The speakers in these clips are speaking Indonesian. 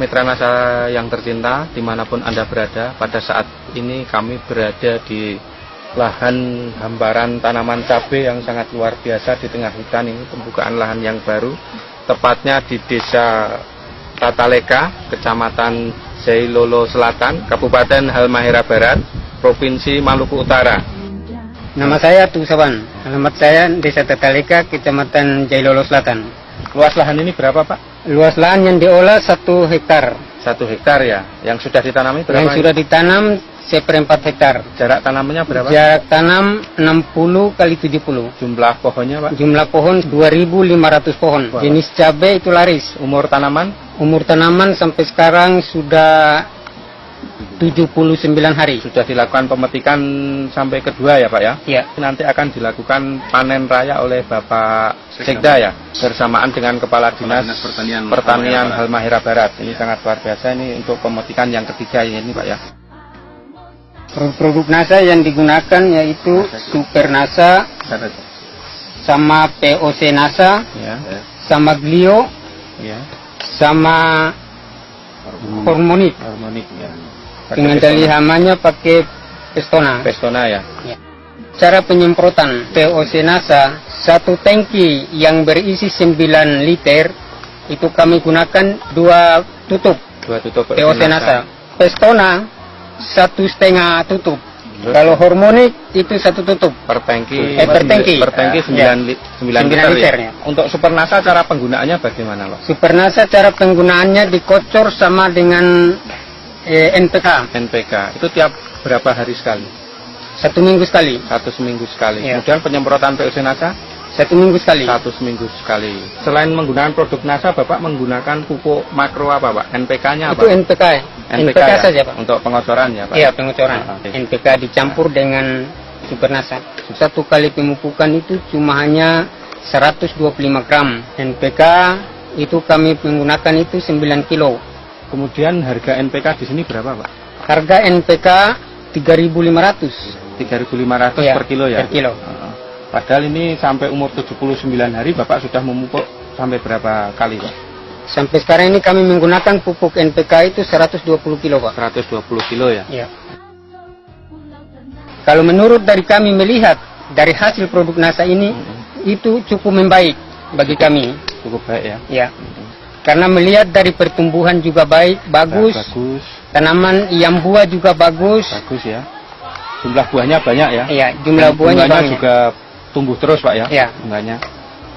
Mitra Nasa yang tercinta, dimanapun Anda berada, pada saat ini kami berada di lahan hamparan tanaman cabai yang sangat luar biasa di tengah hutan ini, pembukaan lahan yang baru, tepatnya di Desa Tataleka, Kecamatan Jailolo Selatan, Kabupaten Halmahera Barat, Provinsi Maluku Utara. Nama saya Tusawan, alamat saya Desa Tataleka, Kecamatan Jailolo Selatan. Luas lahan ini berapa, Pak? Luas lahan yang diolah 1 hektar. 1 hektar ya. Yang sudah ditanami berapa? Yang sudah ditanam 1/4 hektar. Jarak tanamnya berapa? Jarak tanam 60 kali 70. Jumlah pohonnya, Pak? Jumlah pohon 2.500 pohon. Wah. Jenis cabai itu laris. Umur tanaman? Umur tanaman sampai sekarang sudah 79 hari. Sudah dilakukan pemetikan sampai kedua ya, Pak ya? Iya. Nanti akan dilakukan panen raya oleh Bapak Sekda ya, bersamaan dengan Kepala Dinas Pertanian Halmahera Barat. Ini sangat luar biasa, ini untuk pemetikan yang ketiga ini, Pak ya. Produk NASA yang digunakan yaitu Super NASA, sama POC NASA, Ya. sama Glio, Ya. sama Hormonik. Harmonik ya. Pengendali hamanya pakai Pestona. Pestona ya. Cara penyemprotan POC NASA, 1 tangki yang berisi 9 liter, itu kami gunakan 2 tutup 2 tutup POC NASA. Pestona 1,5 tutup. Kalau Hormonik itu 1 tutup. Per tangki. Per tangki. Per tangki 9 liter ya. Untuk Super NASA cara penggunaannya bagaimana, Pak? Super NASA cara penggunaannya dikocor sama dengan NPK. NPK. Itu tiap berapa hari sekali? 1 minggu sekali. 1 seminggu sekali. Ya. Kemudian penyemprotan POC NASA? 1 minggu sekali. 1 seminggu sekali. Selain menggunakan produk NASA, Bapak menggunakan pupuk makro apa, Pak? NPK-nya apa? Itu NPK. NPK ya? saja, Pak. Untuk pengocoran ya, Pak? Iya, pengocoran. Oke. NPK dicampur dengan Super NASA. 1 kali pemupukan itu cuma hanya 125 gram. NPK itu kami menggunakan itu 9 kilo. Kemudian harga NPK di sini berapa, Pak? Harga NPK 3.500. 3.500 Iya, per kilo ya? Per kilo. Padahal ini sampai umur 79 hari Bapak sudah memupuk sampai berapa kali, Pak? Sampai sekarang ini kami menggunakan pupuk NPK itu 120 kilo, Pak. 120 kilo ya? Iya. Kalau menurut dari kami melihat dari hasil produk NASA ini, itu cukup membaik bagi kami. Cukup baik ya? Ya. Karena melihat dari pertumbuhan juga baik, bagus. Bagus. Tanaman yang buah juga bagus. Bagus ya. Jumlah buahnya banyak ya? Iya, jumlah buahnya banyak. Juga tumbuh terus, Pak ya? Iya. Bunganya.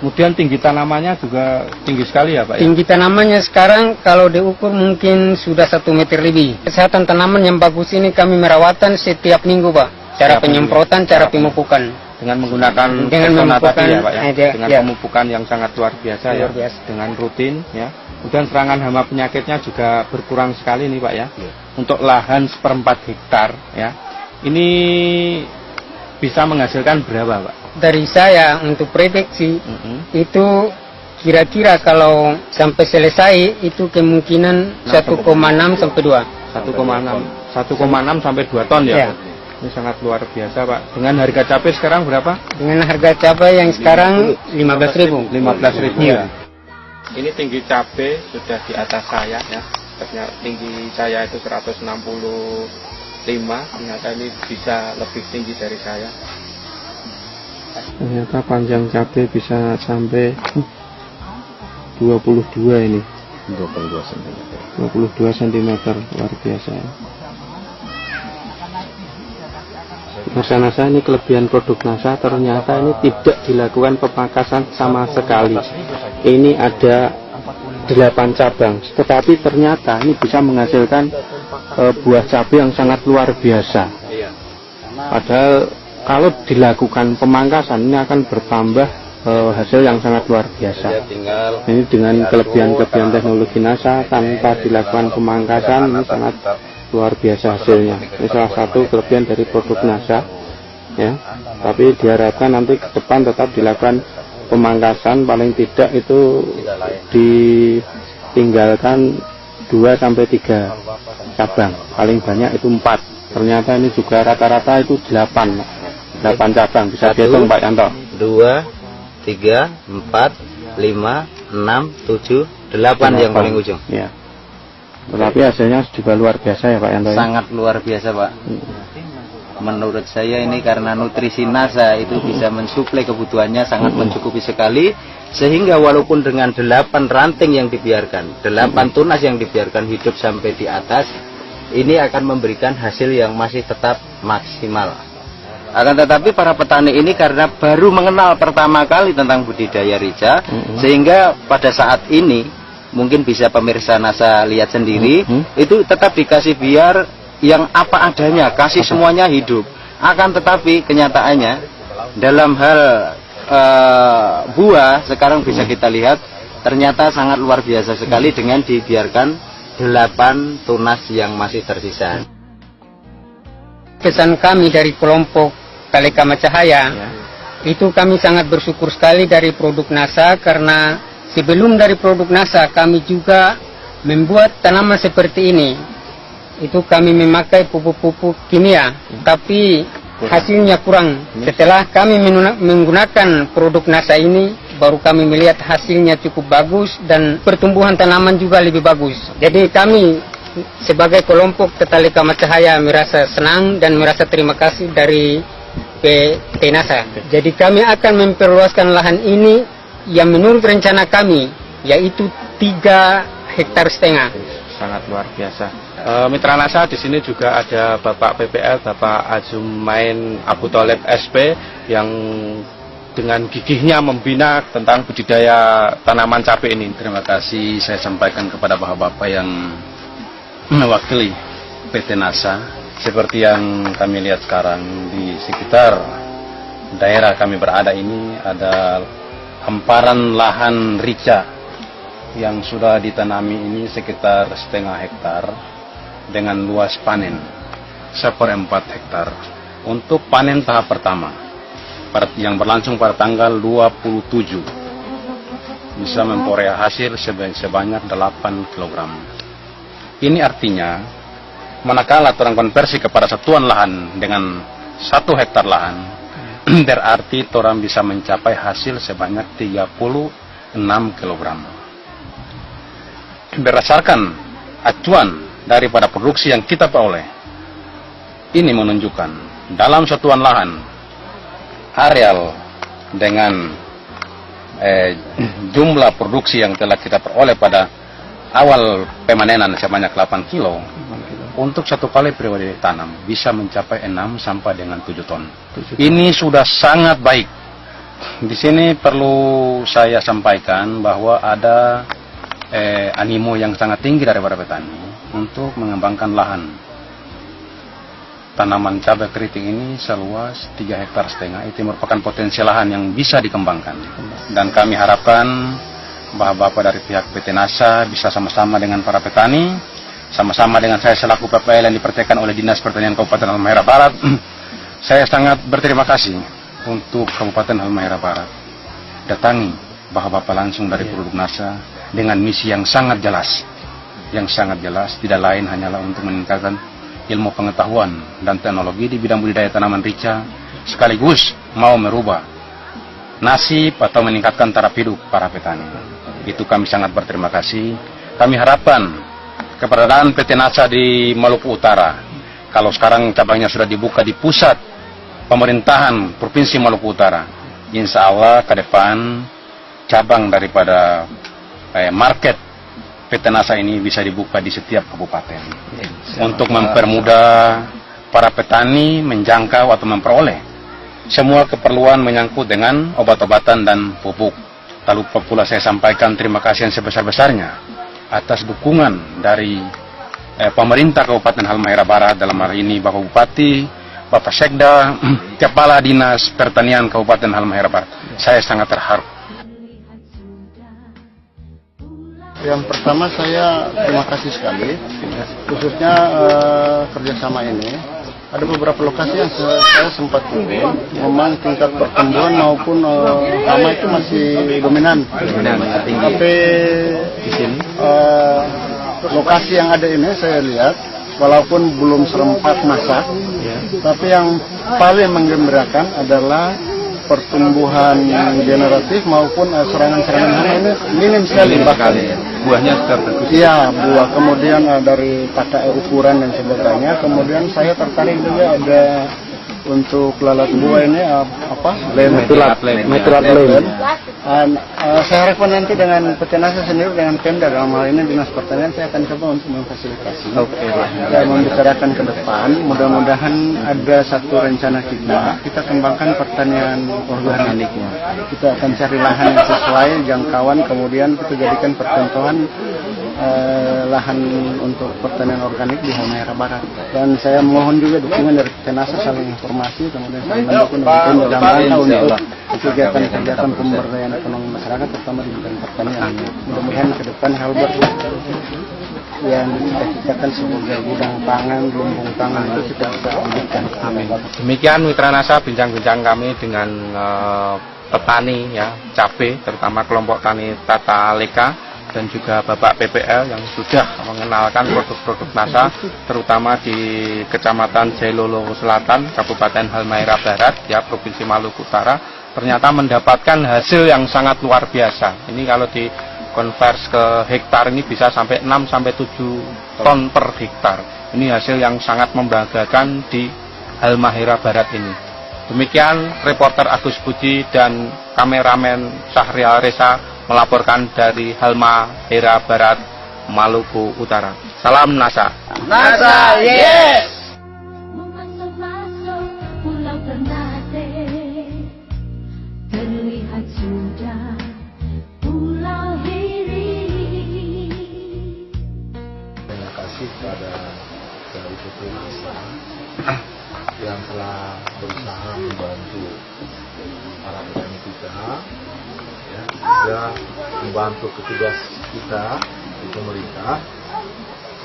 Kemudian tinggi tanamannya juga tinggi sekali ya, Pak ya? Tinggi tanamannya sekarang kalau diukur mungkin sudah 1 meter lebih. Kesehatan tanaman yang bagus ini kami merawatan setiap minggu, Pak. Cara penyemprotan, cara pemupukan. Dengan menggunakan Dengan tadi ya, Pak ya? Dengan ya. pemupukan yang sangat luar biasa ya. Dengan rutin ya. Kemudian serangan hama penyakitnya juga berkurang sekali nih, Pak ya. Untuk lahan 1/4 hektar ya. Ini bisa menghasilkan berapa, Pak? Dari saya untuk prediksi itu kira-kira kalau sampai selesai itu kemungkinan 1,6 sampai 2. 1,6 sampai 2 ton ya. Ya. Ini sangat luar biasa, Pak. Dengan harga cabai sekarang berapa? Dengan harga cabai yang sekarang 15.000. 15.000 Iya. ya. Ini tinggi cabai sudah di atas saya ya. Ternyata tinggi saya itu 165. Ternyata ini bisa lebih tinggi dari saya. Ternyata panjang cabai bisa sampai 22 ini. 22 cm. 22 cm luar biasa. NASA ini kelebihan produk NASA, ternyata ini tidak dilakukan pemangkasan sama sekali. Ini ada 8 cabang, tetapi ternyata ini bisa menghasilkan buah cabai yang sangat luar biasa. Padahal kalau dilakukan pemangkasan ini akan bertambah hasil yang sangat luar biasa. Ini dengan kelebihan-kelebihan teknologi NASA tanpa dilakukan pemangkasan ini sangat luar biasa hasilnya. Ini salah satu kelebihan dari produk NASA ya. Tapi diharapkan nanti ke depan tetap dilakukan pemangkasan, paling tidak itu ditinggalkan 2-3 cabang, paling banyak itu 4. Ternyata ini juga rata-rata itu 8 cabang. Bisa dihitung, Pak Yanto? 2, 3, 4, 5, 6, 7, 8 yang paling ujung. Ya. Tetapi hasilnya juga luar biasa ya Pak Yanto. Sangat luar biasa Pak. Menurut saya ini karena nutrisi NASA itu bisa mensuplai kebutuhannya, sangat mencukupi sekali. Sehingga walaupun dengan 8 ranting yang dibiarkan, 8 tunas yang dibiarkan hidup sampai di atas, ini akan memberikan hasil yang masih tetap maksimal. Akan tetapi para petani ini karena baru mengenal pertama kali tentang budidaya rica, sehingga pada saat ini mungkin bisa pemirsa NASA lihat sendiri, itu tetap dikasih biar yang apa adanya, kasih semuanya hidup. Akan tetapi kenyataannya dalam hal buah sekarang bisa kita lihat ternyata sangat luar biasa sekali dengan dibiarkan 8 tunas yang masih tersisa. Pesan kami dari kelompok Kalekama Cahaya, itu kami sangat bersyukur sekali dari produk NASA, karena sebelum dari produk NASA kami juga membuat tanaman seperti ini. Itu kami memakai pupuk-pupuk kimia, tapi hasilnya kurang. Setelah kami menggunakan produk NASA ini, baru kami melihat hasilnya cukup bagus dan pertumbuhan tanaman juga lebih bagus. Jadi kami sebagai kelompok Kalekama Cahaya merasa senang dan merasa terima kasih dari PT NASA. Jadi kami akan memperluaskan lahan ini yang menurut rencana kami yaitu 3,5 hektar. Sangat luar biasa. Mitra NASA di sini juga ada Bapak PPL, Bapak Azumain Abu Thalib SP yang dengan gigihnya membina tentang budidaya tanaman cabai ini. Terima kasih saya sampaikan kepada bapak-bapak yang mewakili PT NASA. Seperti yang kami lihat sekarang di sekitar daerah kami berada ini ada hamparan lahan rica yang sudah ditanami ini sekitar 0,5 hektar dengan luas panen 1/4 hektar untuk panen tahap pertama yang berlangsung pada tanggal 27 bisa memperoleh hasil sebanyak 8 kg. Ini artinya manakala orang konversi kepada satuan lahan dengan 1 hektar lahan, berarti orang bisa mencapai hasil sebanyak 36 kg. Berdasarkan acuan daripada produksi yang kita peroleh, ini menunjukkan dalam satuan lahan areal dengan jumlah produksi yang telah kita peroleh pada awal pemanenan sebanyak 8 kilo, untuk 1 kali periode tanam bisa mencapai 6 sampai dengan 7 ton. Ini sudah sangat baik. Di sini perlu saya sampaikan bahwa ada animo yang sangat tinggi daripada petani untuk mengembangkan lahan tanaman cabai keriting ini seluas 3,5 hektar. Itu merupakan potensi lahan yang bisa dikembangkan. Dan kami harapkan bapak-bapak dari pihak PT NASA bisa sama-sama dengan para petani, sama-sama dengan saya selaku PPL yang dipercayakan oleh Dinas Pertanian Kabupaten Halmahera Barat. Saya sangat berterima kasih untuk Kabupaten Halmahera Barat. Datangi bapak-bapak langsung dari produk NASA dengan misi yang sangat jelas. Yang sangat jelas tidak lain hanyalah untuk meningkatkan ilmu pengetahuan dan teknologi di bidang budidaya tanaman rica, sekaligus mau merubah nasib atau meningkatkan taraf hidup para petani. Itu kami sangat berterima kasih. Kami harapkan keberadaan PT NASA di Maluku Utara, kalau sekarang cabangnya sudah dibuka di pusat pemerintahan Provinsi Maluku Utara, insya Allah ke depan cabang daripada market PT NASA ini bisa dibuka di setiap kabupaten untuk mempermudah para petani menjangkau atau memperoleh semua keperluan menyangkut dengan obat-obatan dan pupuk. Lalu pula saya sampaikan terima kasih yang sebesar-besarnya atas dukungan dari pemerintah Kabupaten Halmahera Barat, dalam hal ini Bapak Bupati, Bapak Sekda, Kepala Dinas Pertanian Kabupaten Halmahera Barat. Saya sangat terharu. Yang pertama saya terima kasih sekali, khususnya kerjasama ini. Ada beberapa lokasi yang saya sempat kunjungi, memang tingkat pertumbuhan maupun hama itu masih dominan. Tapi di sini lokasi yang ada ini saya lihat, walaupun belum serempak masak, tapi yang paling menggembirakan adalah pertumbuhan generatif maupun serangan-serangan hama ini minim sekali. buahnya sudah bagus. Iya, buah. Kemudian dari tata ukuran dan sebagainya. Kemudian saya tertarik juga ada untuk lalat buah ini Metilat lem. Saya harapkan nanti dengan PT Nasa sendiri dengan Pemda dalam hal ini Dinas Pertanian saya akan coba untuk memfasilitasi. Dan membicarakan ke depan. Mudah-mudahan ada satu rencana kita kembangkan pertanian organiknya. Kita akan cari lahan yang sesuai jangkauan, kemudian kita jadikan percontohan lahan untuk pertanian organik di Halmahera Barat. Dan saya mohon juga dukungan dari PT Nasa saling informasi, kemudian saya mendukung dalam rangka untuk kegiatan-kegiatan pemberdayaan ekonomi masyarakat terutama di bidang pertanian. Mudah-mudahan ke depan Halber yang dicita-citakan sebagai gudang pangan, lumbung pangan itu kita bisa wujudkan. Amin. Demikian Mitra Nasa bincang-bincang kami dengan petani ya cabai, terutama kelompok tani Tata Leka dan juga Bapak PPL yang sudah mengenalkan produk-produk Nasa, terutama di Kecamatan Jailolo Selatan, Kabupaten Halmahera Barat, ya Provinsi Maluku Utara, ternyata mendapatkan hasil yang sangat luar biasa. Ini kalau dikonvers ke hektar ini bisa sampai 6-7 ton per hektar. Ini hasil yang sangat membanggakan di Halmahera Barat ini. Demikian reporter Agus Budi dan kameramen Syahrial Reza melaporkan dari Halmahera Barat, Maluku Utara. Salam Nasa. Nasa, yes! Memasuk-masuk pulau Ternate, terlihat sudah pulau Hiri. Terima kasih kepada PT Nasa yang telah berusaha membantu para petani kita, ya, juga membantu petugas kita di pemerintah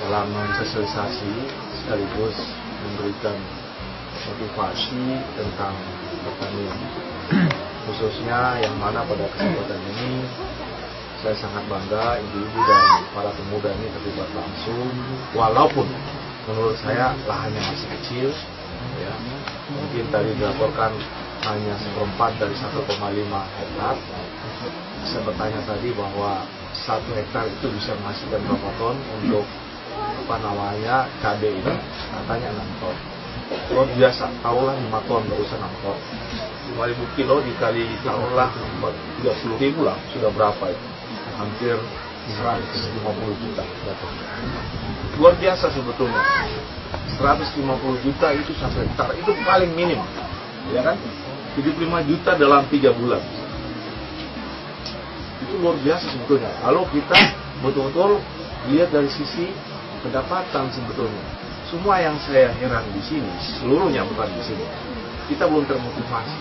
dalam mensosialisasi sekaligus memberikan motivasi tentang pertanian, khususnya yang mana pada kesempatan ini saya sangat bangga ibu-ibu dan para pemuda ini terlibat langsung, walaupun menurut saya lahannya masih kecil, ya, mungkin tadi dilaporkan hanya 1/4 dari 1,5 hektar. Saya bertanya tadi bahwa 1 hektar itu bisa menghasilkan berapa ton untuk cabai ini, katanya 6 ton. Luar biasa, taruhlah 5 ton, nggak usah 6 ton. 5.000 kilo dikali taruhlah 30.000 lah, sudah berapa itu? Hampir 150 juta. Luar biasa sebetulnya. 150 juta itu 1 hektar, itu paling minim, ya kan? 75 juta dalam 3 bulan. Itu luar biasa sebetulnya. Kalau kita betul-betul lihat dari sisi pendapatan sebetulnya. Semua yang saya heran di sini, seluruhnya bukan di sini, kita belum termotivasi.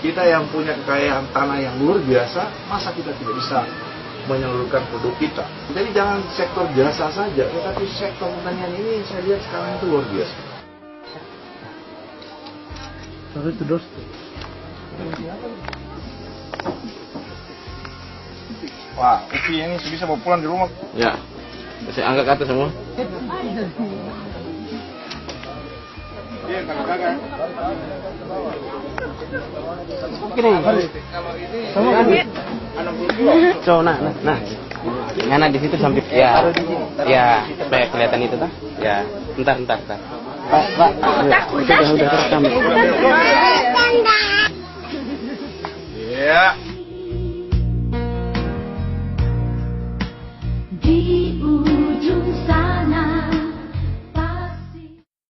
Kita yang punya kekayaan tanah yang luar biasa, masa kita tidak bisa menyalurkan produk kita? Jadi jangan sektor jasa saja, tetapi sektor pertanian ini saya lihat sekarang itu luar biasa. Wah, Upi ini bisa bawa pulang di rumah. Ya, saya angkat ke atas semua. Iya, kadang-kadang. So, nah, ngana di situ sampai ya, supaya kelihatan itu tuh. Ya, bentar. Pak, udah terekam.